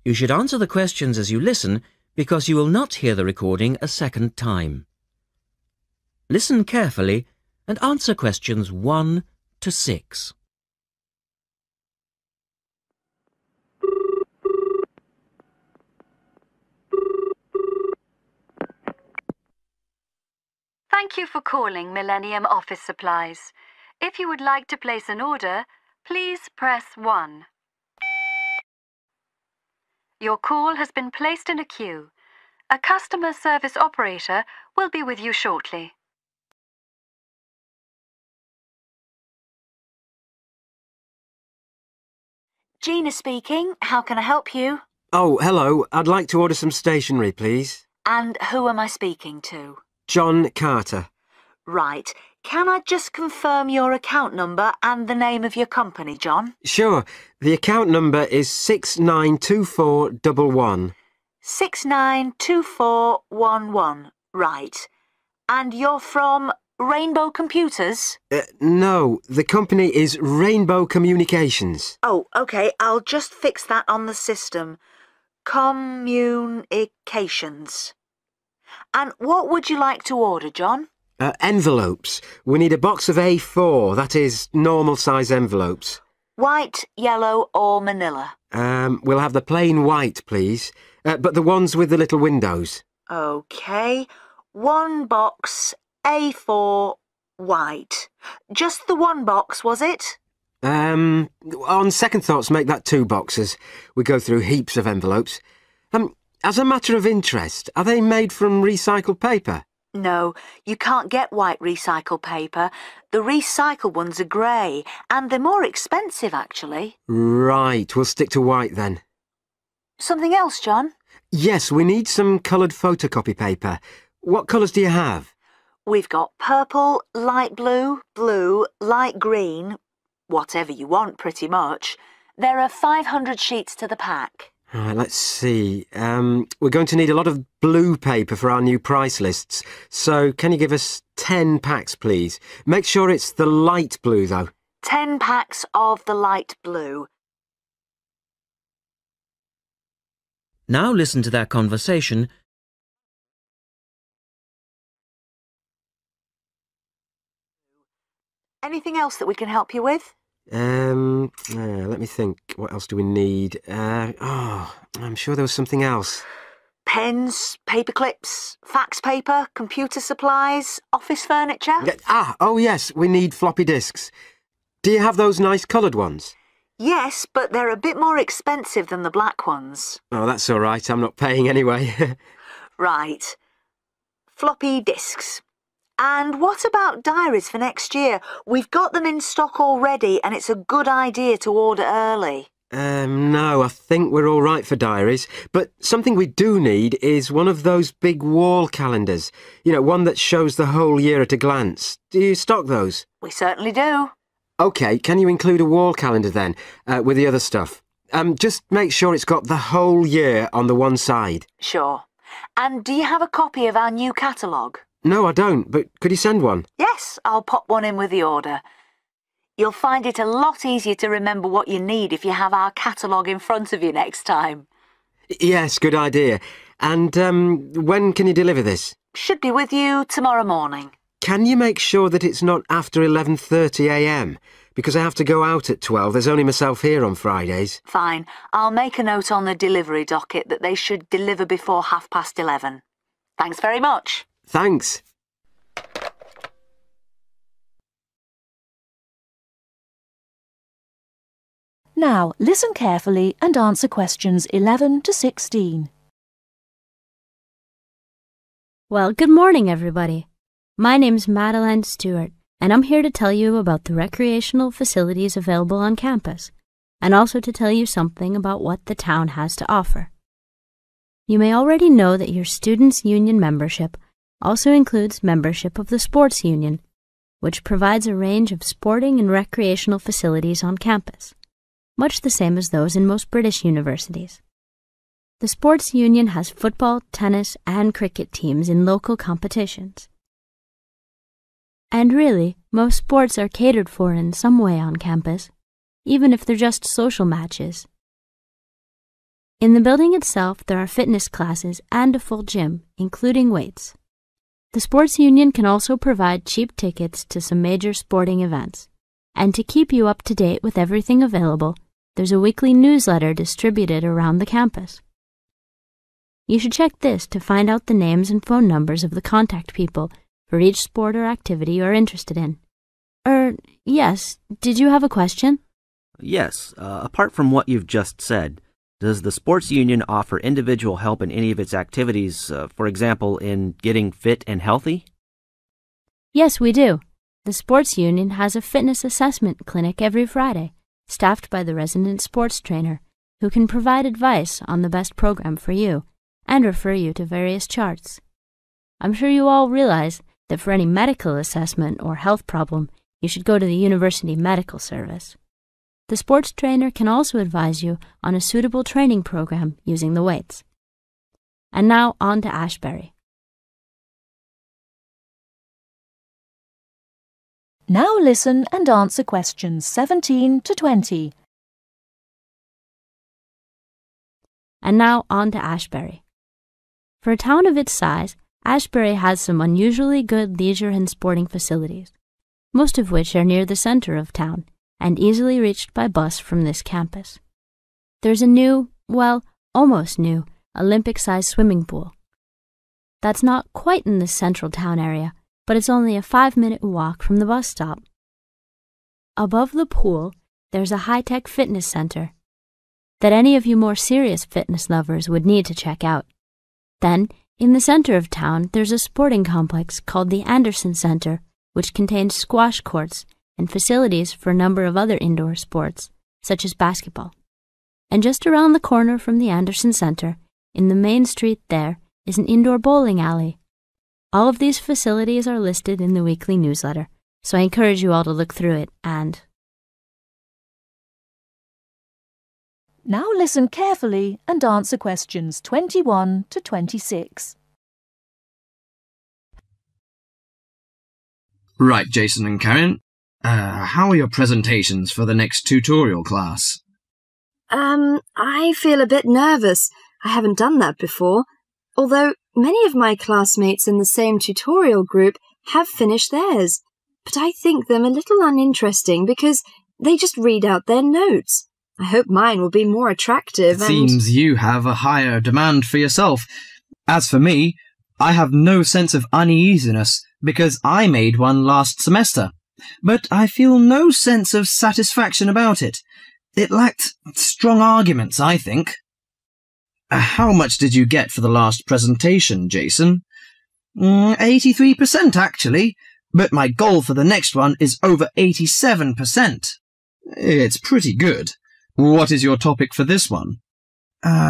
You should answer the questions as you listen because you will not hear the recording a second time. Listen carefully and answer questions 1 to 6. Thank you for calling Millennium Office Supplies. If you would like to place an order, please press 1. Your call has been placed in a queue. A customer service operator will be with you shortly. Gina speaking. How can I help you? Oh, hello. I'd like to order some stationery, please. And who am I speaking to? John Carter. Right. Can I just confirm your account number and the name of your company, John? Sure. The account number is 692411. 692411. Right. And you're from Rainbow Computers? No, the company is Rainbow Communications. Oh, OK. I'll just fix that on the system. Communications. And what would you like to order, John? Envelopes. We need a box of A4, that is, normal size envelopes. White, yellow or manila? We'll have the plain white, please. But the ones with the little windows. OK. One box, A4, white. Just the one box, was it? On second thoughts, make that 2 boxes. We go through heaps of envelopes. As a matter of interest, are they made from recycled paper? No, you can't get white recycled paper. The recycled ones are grey, and they're more expensive, actually. Right, we'll stick to white then. Something else, John? Yes, we need some coloured photocopy paper. What colours do you have? We've got purple, light blue, blue, light green, whatever you want, pretty much. There are 500 sheets to the pack. Right, let's see. We're going to need a lot of blue paper for our new price lists. So can you give us 10 packs, please? Make sure it's the light blue, though. 10 packs of the light blue. Now listen to their conversation. Anything else that we can help you with? Let me think. What else do we need? I'm sure there was something else. Pens, paper clips, fax paper, computer supplies, office furniture? Oh yes, we need floppy disks. Do you have those nice coloured ones? Yes, but they're a bit more expensive than the black ones. Oh, that's all right. I'm not paying anyway. Right. Floppy disks. And what about diaries for next year? We've got them in stock already, and it's a good idea to order early. No, I think we're all right for diaries. But something we do need is one of those big wall calendars. You know, one that shows the whole year at a glance. Do you stock those? We certainly do. OK, can you include a wall calendar then, with the other stuff? Just make sure it's got the whole year on the one side. Sure. And do you have a copy of our new catalogue? No, I don't, but could you send one? Yes, I'll pop one in with the order. You'll find it a lot easier to remember what you need if you have our catalogue in front of you next time. Yes, good idea. And when can you deliver this? Should be with you tomorrow morning. Can you make sure that it's not after 11:30 a.m? Because I have to go out at 12. There's only myself here on Fridays. Fine. I'll make a note on the delivery docket that they should deliver before 11:30. Thanks very much. Thanks. Now, listen carefully and answer questions 11 to 16. Well, good morning, everybody. My name's Madeline Stewart, and I'm here to tell you about the recreational facilities available on campus, and also to tell you something about what the town has to offer. You may already know that your Students' Union membership also includes membership of the Sports Union, which provides a range of sporting and recreational facilities on campus, much the same as those in most British universities. The Sports Union has football, tennis, and cricket teams in local competitions. And really, most sports are catered for in some way on campus, even if they're just social matches. In the building itself, there are fitness classes and a full gym, including weights. The sports union can also provide cheap tickets to some major sporting events. And to keep you up to date with everything available, there's a weekly newsletter distributed around the campus. You should check this to find out the names and phone numbers of the contact people for each sport or activity you're interested in. Yes, did you have a question? Yes, apart from what you've just said, does the sports union offer individual help in any of its activities, for example, in getting fit and healthy? Yes, we do. The sports union has a fitness assessment clinic every Friday, staffed by the resident sports trainer, who can provide advice on the best program for you and refer you to various charts. I'm sure you all realize that for any medical assessment or health problem, you should go to the University Medical Service. The sports trainer can also advise you on a suitable training program using the weights. And now on to Ashbury. Now listen and answer questions 17 to 20. And now on to Ashbury. For a town of its size, Ashbury has some unusually good leisure and sporting facilities, most of which are near the center of town and easily reached by bus from this campus. There's a new, well, almost new, Olympic-sized swimming pool. That's not quite in the central town area, but it's only a 5-minute walk from the bus stop. Above the pool, there's a high-tech fitness center that any of you more serious fitness lovers would need to check out. Then, in the center of town, there's a sporting complex called the Anderson Center, which contains squash courts and facilities for a number of other indoor sports, such as basketball. And just around the corner from the Anderson Center, in the main street there, is an indoor bowling alley. All of these facilities are listed in the weekly newsletter, so I encourage you all to look through it and... Now listen carefully and answer questions 21 to 26. Right, Jason and Karen. How are your presentations for the next tutorial class? I feel a bit nervous. I haven't done that before. Although many of my classmates in the same tutorial group have finished theirs. But I think them a little uninteresting because they just read out their notes. I hope mine will be more attractive. It seems you have a higher demand for yourself. As for me, I have no sense of uneasiness because I made one last semester. But I feel no sense of satisfaction about it. It lacked strong arguments, I think. How much did you get for the last presentation, Jason? 83% actually, but my goal for the next one is over 87%. It's pretty good. What is your topic for this one?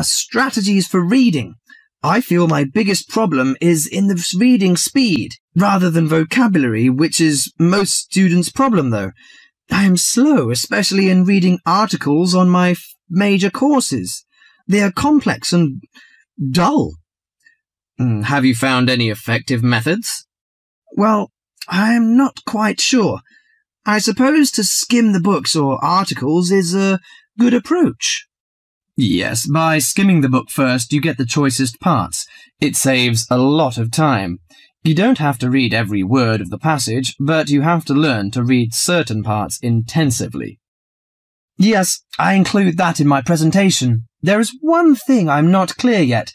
Strategies for reading. I feel my biggest problem is in the reading speed, rather than vocabulary, which is most students' problem, though. I am slow, especially in reading articles on my major courses. They are complex and dull. Have you found any effective methods? Well, I am not quite sure. I suppose to skim the books or articles is a good approach. Yes, by skimming the book first, you get the choicest parts. It saves a lot of time. You don't have to read every word of the passage, but you have to learn to read certain parts intensively. Yes, I include that in my presentation. There is one thing I'm not clear yet.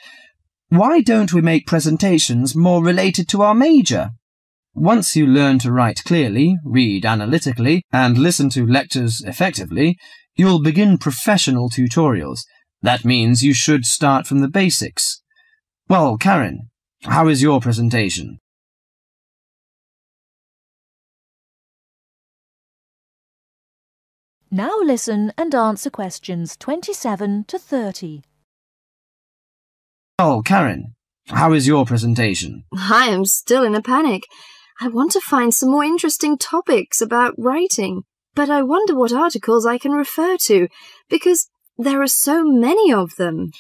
Why don't we make presentations more related to our major? Once you learn to write clearly, read analytically, and listen to lectures effectively, you'll begin professional tutorials. That means you should start from the basics. Well, Karen, how is your presentation? Now listen and answer questions 27 to 30. Well, Karen, how is your presentation? I am still in a panic. I want to find some more interesting topics about writing, but I wonder what articles I can refer to, because there are so many of them.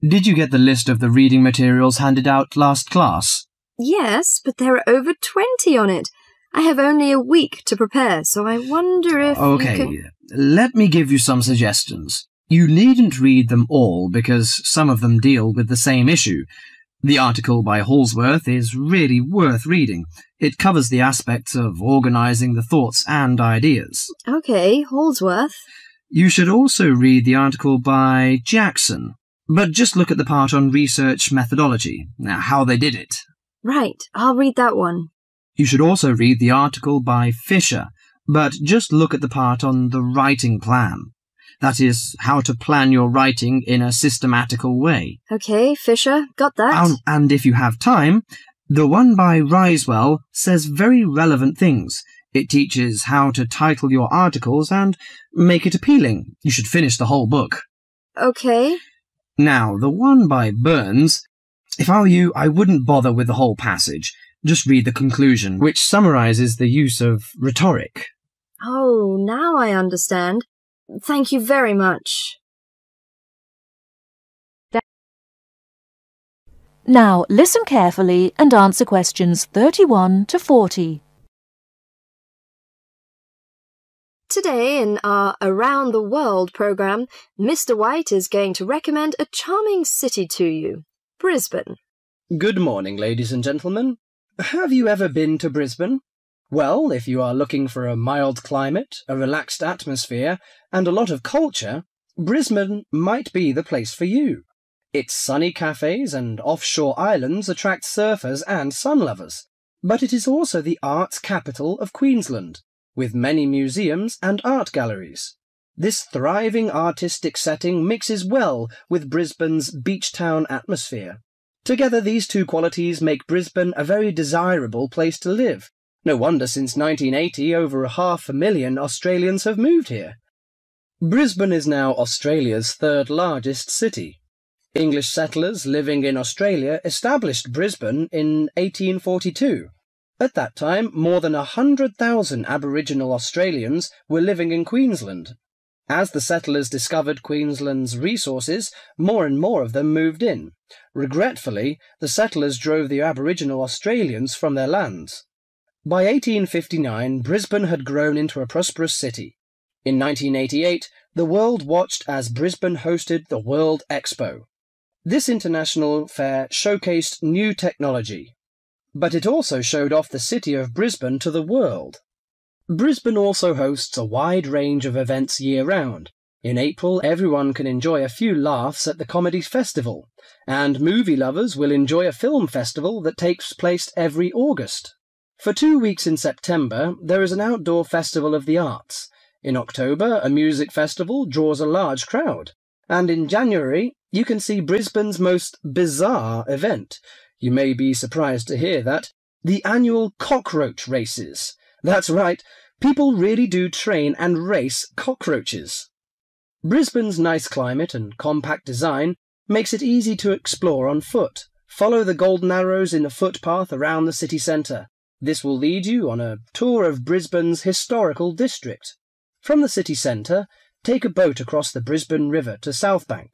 Did you get the list of the reading materials handed out last class? Yes, but there are over 20 on it. I have only a week to prepare, so I wonder if Okay, let me give you some suggestions. You needn't read them all because some of them deal with the same issue. The article by Halsworth is really worth reading. It covers the aspects of organising the thoughts and ideas. OK, Halsworth. You should also read the article by Jackson, but just look at the part on research methodology, how they did it. Right, I'll read that one. You should also read the article by Fisher, but just look at the part on the writing plan. That is, how to plan your writing in a systematical way. OK, Fisher, got that. And if you have time, the one by Risewell says very relevant things. It teaches how to title your articles and make it appealing. You should finish the whole book. OK. Now, the one by Burns, if I were you, I wouldn't bother with the whole passage. Just read the conclusion, which summarises the use of rhetoric. Oh, now I understand. Thank you very much. Now listen carefully and answer questions 31 to 40. Today in our Around the World programme, Mr. White is going to recommend a charming city to you, Brisbane. Good morning, ladies and gentlemen. Have you ever been to Brisbane? Well, if you are looking for a mild climate, a relaxed atmosphere, and a lot of culture, Brisbane might be the place for you. Its sunny cafes and offshore islands attract surfers and sun lovers, but it is also the arts capital of Queensland, with many museums and art galleries. This thriving artistic setting mixes well with Brisbane's beach town atmosphere. Together, these two qualities make Brisbane a very desirable place to live. No wonder since 1980 over 500,000 Australians have moved here. Brisbane is now Australia's third largest city. English settlers living in Australia established Brisbane in 1842. At that time, more than 100,000 Aboriginal Australians were living in Queensland. As the settlers discovered Queensland's resources, more and more of them moved in. Regretfully, the settlers drove the Aboriginal Australians from their lands. By 1859, Brisbane had grown into a prosperous city. In 1988, the world watched as Brisbane hosted the World Expo. This international fair showcased new technology, but it also showed off the city of Brisbane to the world. Brisbane also hosts a wide range of events year-round. In April, everyone can enjoy a few laughs at the Comedy Festival, and movie lovers will enjoy a film festival that takes place every August. For 2 weeks in September, there is an outdoor festival of the arts. In October, a music festival draws a large crowd. And in January, you can see Brisbane's most bizarre event. You may be surprised to hear that. The annual cockroach races. That's right, people really do train and race cockroaches. Brisbane's nice climate and compact design makes it easy to explore on foot. Follow the golden arrows in the footpath around the city centre. This will lead you on a tour of Brisbane's historical district. From the city centre, take a boat across the Brisbane River to Southbank.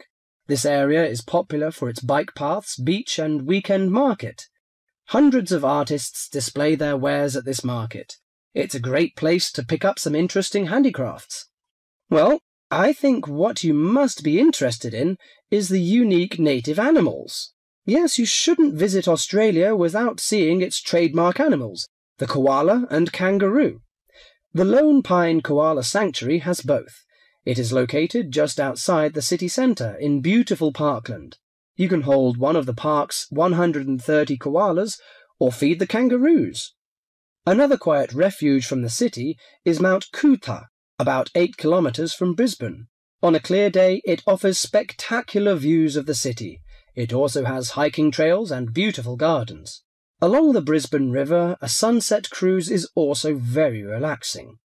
This area is popular for its bike paths, beach and weekend market. Hundreds of artists display their wares at this market. It's a great place to pick up some interesting handicrafts. Well, I think what you must be interested in is the unique native animals. Yes, you shouldn't visit Australia without seeing its trademark animals, the koala and kangaroo. The Lone Pine Koala Sanctuary has both. It is located just outside the city centre in beautiful parkland. You can hold one of the park's 130 koalas or feed the kangaroos. Another quiet refuge from the city is Mount Coot-tha, about 8 kilometres from Brisbane. On a clear day, it offers spectacular views of the city. It also has hiking trails and beautiful gardens. Along the Brisbane River, a sunset cruise is also very relaxing.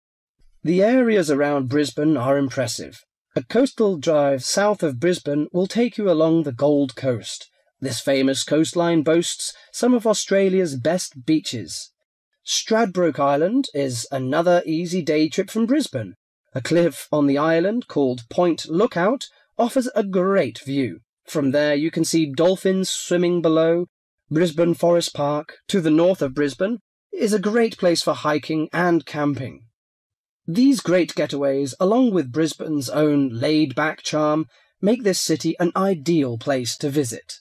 The areas around Brisbane are impressive. A coastal drive south of Brisbane will take you along the Gold Coast. This famous coastline boasts some of Australia's best beaches. Stradbroke Island is another easy day trip from Brisbane. A cliff on the island called Point Lookout offers a great view. From there you can see dolphins swimming below. Brisbane Forest Park, to the north of Brisbane, is a great place for hiking and camping. These great getaways, along with Brisbane's own laid-back charm, make this city an ideal place to visit.